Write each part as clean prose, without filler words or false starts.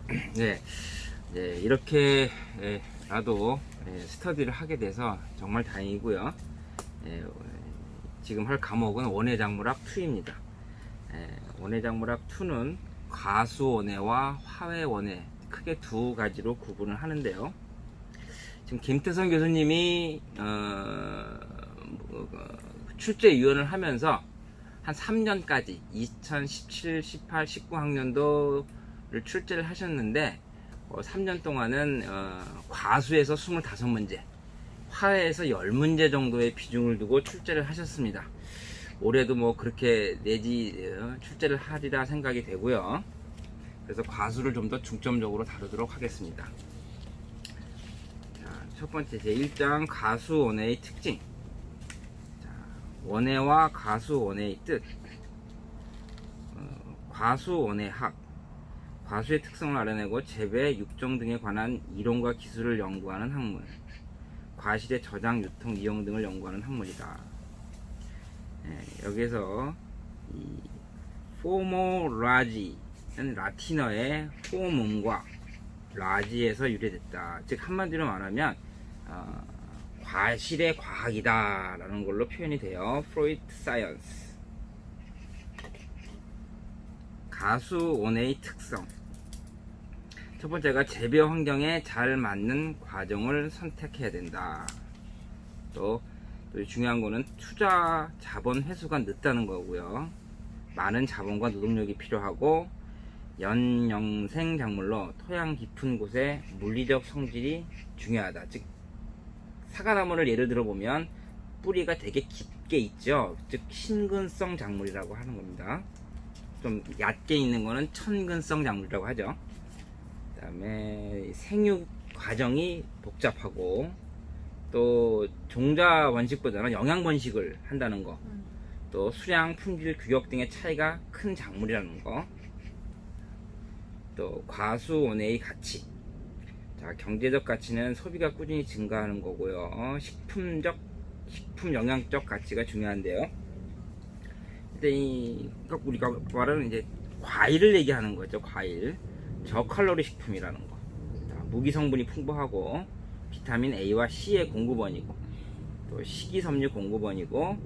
네, 네, 이렇게 나도 스터디를 하게 돼서 정말 다행이고요. 예, 지금 할 과목은 원예작물학 2입니다. 원예작물학 2는 과수원예와 화훼원예 크게 두 가지로 구분을 하는데요. 지금 김태선 교수님이 출제위원을 하면서 한 3년까지 2017, 18, 19학년도를 출제를 하셨는데 3년 동안은 과수에서 25문제, 화훼에서 10문제 정도의 비중을 두고 출제를 하셨습니다. 올해도 뭐 그렇게 내지 출제를 하리라 생각이 되고요. 그래서 과수를 좀 더 중점적으로 다루도록 하겠습니다. 자, 첫 번째 제1장 과수원예의 특징. 자, 원예와 과수원예의 뜻. 과수원예학. 과수의 특성을 알아내고 재배, 육종 등에 관한 이론과 기술을 연구하는 학문. 과실의 저장, 유통, 이용 등을 연구하는 학문이다. 여기에서 이 포모라지는 라틴어의 포문과 라지에서 유래됐다. 즉 한마디로 말하면 과실의 과학이다 라는 걸로 표현이 돼요. 프로이트 사이언스. 과수원예의 특성. 첫 번째가 재배 환경에 잘 맞는 과정을 선택해야 된다. 또 중요한 거는 투자 자본 회수가 늦다는 거고요. 많은 자본과 노동력이 필요하고 연영생 작물로 토양 깊은 곳에 물리적 성질이 중요하다. 즉 사과나무를 예를 들어 보면 뿌리가 되게 깊게 있죠. 즉 신근성 작물이라고 하는 겁니다. 좀 얕게 있는 거는 천근성 작물이라고 하죠. 그 다음에 생육 과정이 복잡하고 또 종자 번식보다는 영양 번식을 한다는 거, 또 수량, 품질, 규격 등의 차이가 큰 작물이라는 거, 또 과수원예의 가치. 자, 경제적 가치는 소비가 꾸준히 증가하는 거고요. 식품 영양적 가치가 중요한데요. 그러니까 우리가 말하는 이제 과일을 얘기하는 거죠. 과일. 저칼로리 식품이라는 거. 자, 무기 성분이 풍부하고 비타민 A와 C의 공급원이고 또 식이섬유 공급원이고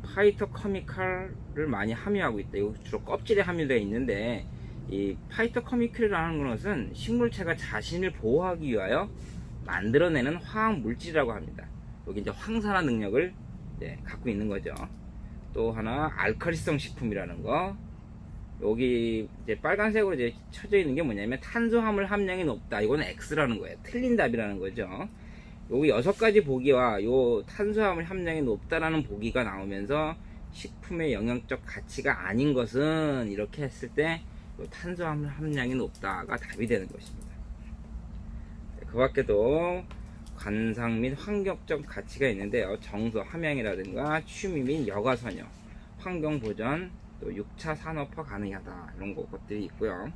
파이토케미칼을 많이 함유하고 있다. 이거 주로 껍질에 함유되어 있는데 이 파이토케미칼이라는 것은 식물체가 자신을 보호하기 위하여 만들어내는 화학 물질이라고 합니다. 여기 이제 황산화 능력을 갖고 있는 거죠. 또 하나 알칼리성 식품이라는 거. 여기 이제 빨간색으로 이제 쳐져 있는 게 뭐냐면 탄수화물 함량이 높다. 이거는 X라는 거예요. 틀린 답이라는 거죠. 여기 6가지 보기와 요 탄수화물 함량이 높다라는 보기가 나오면서 식품의 영양적 가치가 아닌 것은 이렇게 했을 때 요 탄수화물 함량이 높다가 답이 되는 것입니다. 그 밖에도 관상 및 환경적 가치가 있는데요. 정서, 함양이라든가 취미 및 여가선여, 환경보전, 또 6차 산업화 가능하다. 이런 것들이 있고요.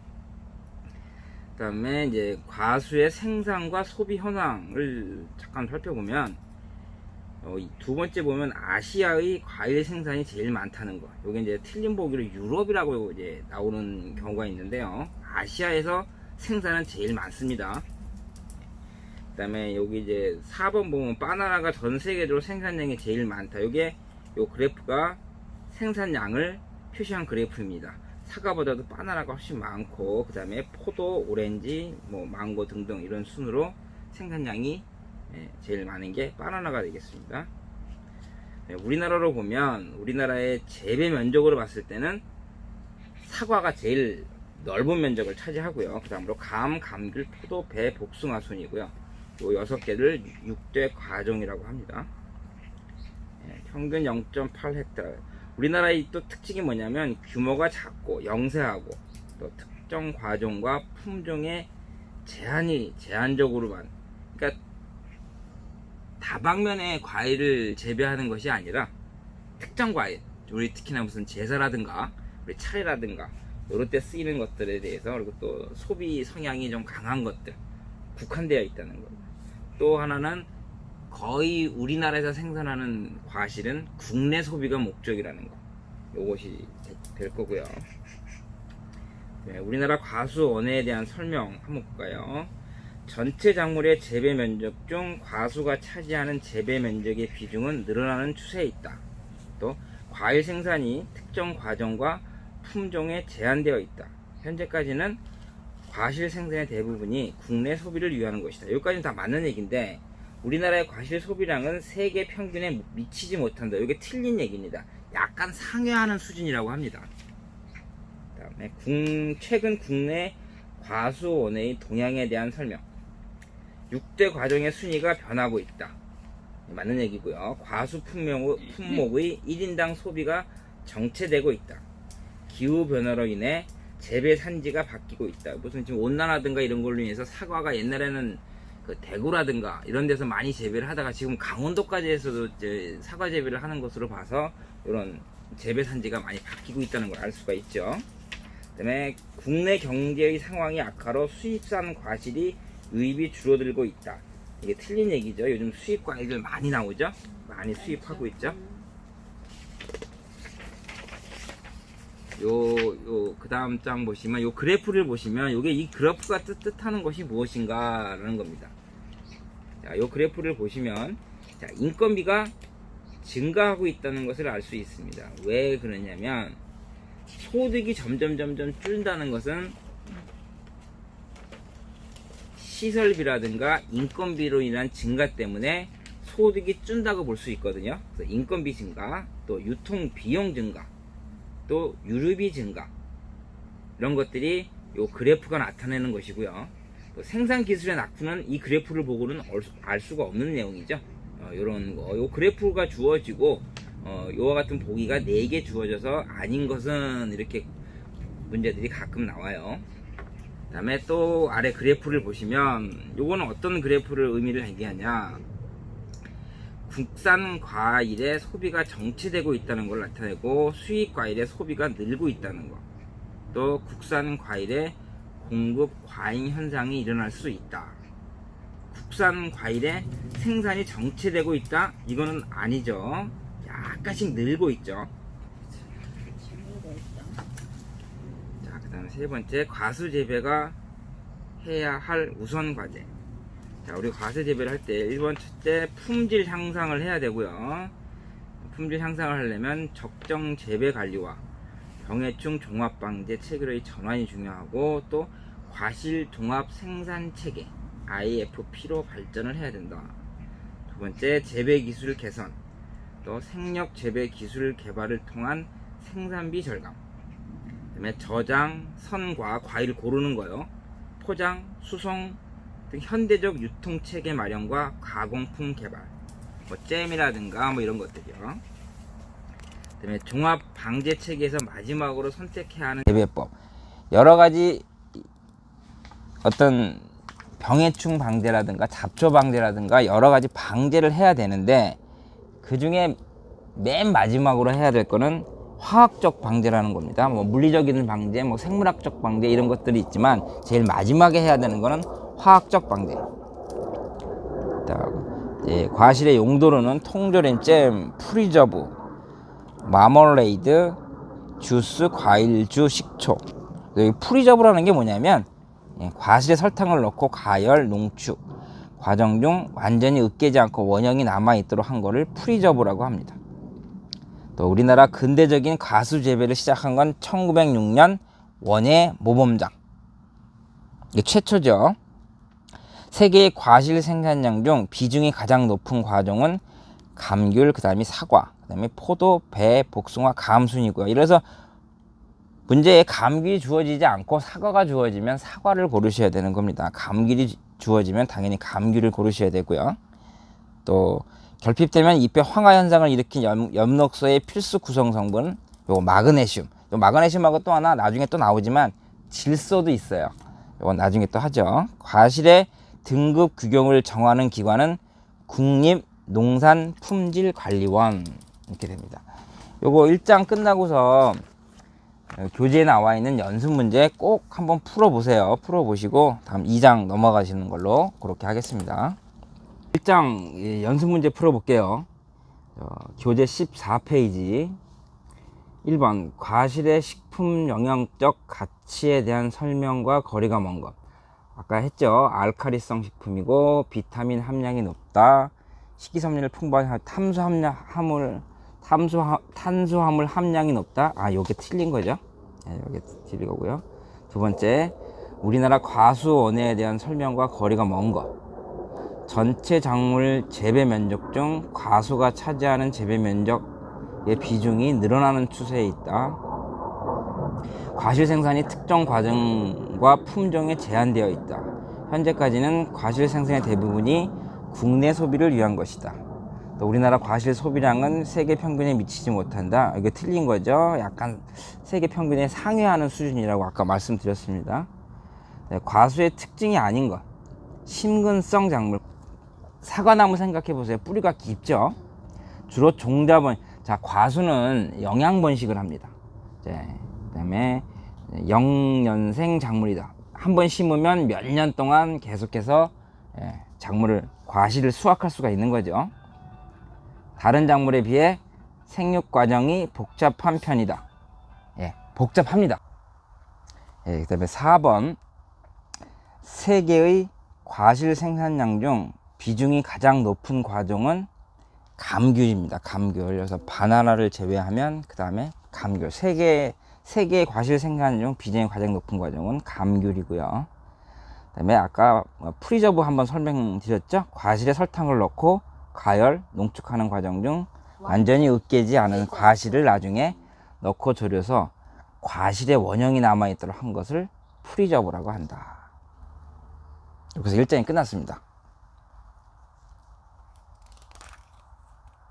그 다음에 이제 과수의 생산과 소비 현황을 잠깐 살펴보면 두 번째 보면 아시아의 과일 생산이 제일 많다는 거. 요게 이제 틀린 보기로 유럽이라고 이제 나오는 경우가 있는데요. 아시아에서 생산은 제일 많습니다. 그 다음에 여기 이제 4번 보면 바나나가 전 세계적으로 생산량이 제일 많다. 요게 요 그래프가 생산량을 표시한 그래프입니다. 사과보다도 바나나가 훨씬 많고, 그 다음에 포도, 오렌지, 뭐 망고 등등 이런 순으로 생산량이 제일 많은 게 바나나가 되겠습니다. 우리나라로 보면 우리나라의 재배 면적으로 봤을 때는 사과가 제일 넓은 면적을 차지하고요. 그 다음으로 감, 감귤, 포도, 배, 복숭아 순이고요. 요 6개를 6대 과종이라고 합니다. 평균 0.8헥타르. 우리나라의 또 특징이 뭐냐면 규모가 작고 영세하고 또 특정 과종과 품종의 제한적으로만, 그러니까 다방면의 과일을 재배하는 것이 아니라 특정 과일, 우리 특히나 무슨 제사라든가 우리 차례라든가 이럴 때 쓰이는 것들에 대해서, 그리고 또 소비 성향이 좀 강한 것들 국한되어 있다는 겁니다. 또 하나는 거의 우리나라에서 생산하는 과실은 국내 소비가 목적이라는 거, 요것이 될 거고요. 네, 우리나라 과수원해에 대한 설명 한번 볼까요? 전체 작물의 재배 면적 중 과수가 차지하는 재배 면적의 비중은 늘어나는 추세에 있다. 또 과일 생산이 특정 과정과 품종에 제한되어 있다. 현재까지는 과실 생산의 대부분이 국내 소비를 위하는 것이다. 여기까지는 다 맞는 얘기인데 우리나라의 과실 소비량은 세계 평균에 미치지 못한다. 이게 틀린 얘기입니다. 약간 상회하는 수준이라고 합니다. 그다음에 최근 국내 과수원의 동향에 대한 설명. 6대 과정의 순위가 변하고 있다. 맞는 얘기고요. 과수 품목의 1인당 소비가 정체되고 있다. 기후 변화로 인해 재배 산지가 바뀌고 있다. 무슨 지금 온난화든가 이런 걸로 인해서 사과가 옛날에는 그 대구라든가 이런 데서 많이 재배를 하다가 지금 강원도까지 해서도 이제 사과 재배를 하는 것으로 봐서 이런 재배 산지가 많이 바뀌고 있다는 걸 알 수가 있죠. 그다음에 국내 경제의 상황이 악화로 수입산 과실이 유입이 줄어들고 있다. 이게 틀린 얘기죠. 요즘 수입 과일들 많이 나오죠. 많이 수입하고 있죠. 그 다음 장 보시면 요 그래프를 보시면 요게 이 그래프가 뜻하는 것이 무엇인가 라는 겁니다. 자, 요 그래프를 보시면 자, 인건비가 증가하고 있다는 것을 알 수 있습니다. 왜 그러냐면 소득이 점점 줄다는 것은 시설비라든가 인건비로 인한 증가 때문에 소득이 준다고 볼 수 있거든요. 그래서 인건비 증가, 또 유통 비용 증가, 또 유류비 증가, 이런 것들이 요 그래프가 나타내는 것이고요. 또 생산 기술의 낙후는 이 그래프를 보고는 알 수가 없는 내용이죠. 요런 거, 요 그래프가 주어지고 요와 같은 보기가 4개 주어져서 아닌 것은 이렇게 문제들이 가끔 나와요. 그 다음에 또 아래 그래프를 보시면 요거는 어떤 그래프를 의미를 얘기하냐, 국산 과일의 소비가 정체되고 있다는 걸 나타내고 수입 과일의 소비가 늘고 있다는 것, 또 국산 과일의 공급 과잉 현상이 일어날 수 있다. 국산 과일의 생산이 정체되고 있다? 이거는 아니죠. 약간씩 늘고 있죠. 자, 그 다음에 세 번째, 과수 재배가 해야 할 우선 과제. 자, 우리 과수 재배를 할 때 1번 첫째, 품질 향상을 해야 되고요. 품질 향상을 하려면 적정 재배 관리와 병해충 종합 방제 체계의 전환이 중요하고, 또 과실 종합 생산 체계 IFP로 발전을 해야 된다. 두 번째, 재배 기술 개선, 또 생력 재배 기술 개발을 통한 생산비 절감. 그다음에 저장, 선과 과일 고르는 거요. 포장, 수송 등 현대적 유통 체계 마련과 가공품 개발, 뭐 잼이라든가 뭐 이런 것들이요. 그다음에 종합 방제 체계에서 마지막으로 선택해야 하는 재배법. 여러 가지 어떤 병해충 방제라든가 잡초 방제라든가 여러 가지 방제를 해야 되는데, 그 중에 맨 마지막으로 해야 될 거는 화학적 방제라는 겁니다. 뭐 물리적인 방제, 뭐 생물학적 방제 이런 것들이 있지만 제일 마지막에 해야 되는 거는 화학적 방제. 과실의 용도로는 통조림, 잼, 프리저브, 마멀레이드, 주스, 과일주, 식초. 프리저브라는 게 뭐냐면 과실에 설탕을 넣고 가열, 농축 과정 중 완전히 으깨지 않고 원형이 남아있도록 한 거를 프리저브라고 합니다. 또 우리나라 근대적인 과수 재배를 시작한 건 1906년 원예 모범장. 이게 최초죠. 세계의 과실 생산량 중 비중이 가장 높은 과종은 감귤, 그 다음에 사과, 그 다음에 포도, 배, 복숭아, 감 순이고요. 이래서 문제에 감귤이 주어지지 않고 사과가 주어지면 사과를 고르셔야 되는 겁니다. 감귤이 주어지면 당연히 감귤을 고르셔야 되고요. 또 결핍되면 잎에 황화 현상을 일으킨 엽록소의 필수 구성 성분, 요거 마그네슘. 요 마그네슘하고 또 하나 나중에 또 나오지만 질소도 있어요. 요건 나중에 또 하죠. 과실의 등급 규격을 정하는 기관은 국립농산품질관리원 이렇게 됩니다. 요거 1장 끝나고서 교재에 나와 있는 연습 문제 꼭 한번 풀어보세요. 풀어보시고 다음 2장 넘어가시는 걸로 그렇게 하겠습니다. 1장 연습 문제 풀어볼게요. 교재 14페이지 1번 과실의 식품 영양적 가치에 대한 설명과 거리가 먼 것. 아까 했죠. 알카리성 식품이고 비타민 함량이 높다. 식이섬유를 풍부하게 탄수화물 함량이 높다. 아, 요게 틀린 거죠. 네, 요게 틀린 거고요. 두 번째, 우리나라 과수원에 대한 설명과 거리가 먼 것. 전체 작물 재배 면적 중 과수가 차지하는 재배 면적의 비중이 늘어나는 추세에 있다. 과실 생산이 특정 과정과 품종에 제한되어 있다. 현재까지는 과실 생산의 대부분이 국내 소비를 위한 것이다. 또 우리나라 과실 소비량은 세계 평균에 미치지 못한다. 이게 틀린 거죠. 약간 세계 평균에 상회하는 수준이라고 아까 말씀드렸습니다. 네, 과수의 특징이 아닌 것. 심근성 작물. 사과나무 생각해 보세요. 뿌리가 깊죠. 주로 종자번. 자, 과수는 영양 번식을 합니다. 그다음에 영년생 작물이다. 한 번 심으면 몇 년 동안 계속해서 작물을 과실을 수확할 수가 있는 거죠. 다른 작물에 비해 생육 과정이 복잡한 편이다. 복잡합니다. 그다음에 4번 세계의 과실 생산량 중 비중이 가장 높은 과종은 감귤입니다. 감귤. 그래서 바나나를 제외하면 그 다음에 감귤. 세계의 과실 생산 중 비중이 가장 높은 과종은 감귤이고요. 그 다음에 아까 프리저브 한번 설명드렸죠. 과실에 설탕을 넣고 가열, 농축하는 과정 중 완전히 으깨지 않은 과실을 나중에 넣고 졸여서 과실의 원형이 남아있도록 한 것을 프리저브라고 한다. 그래서 일정이 끝났습니다.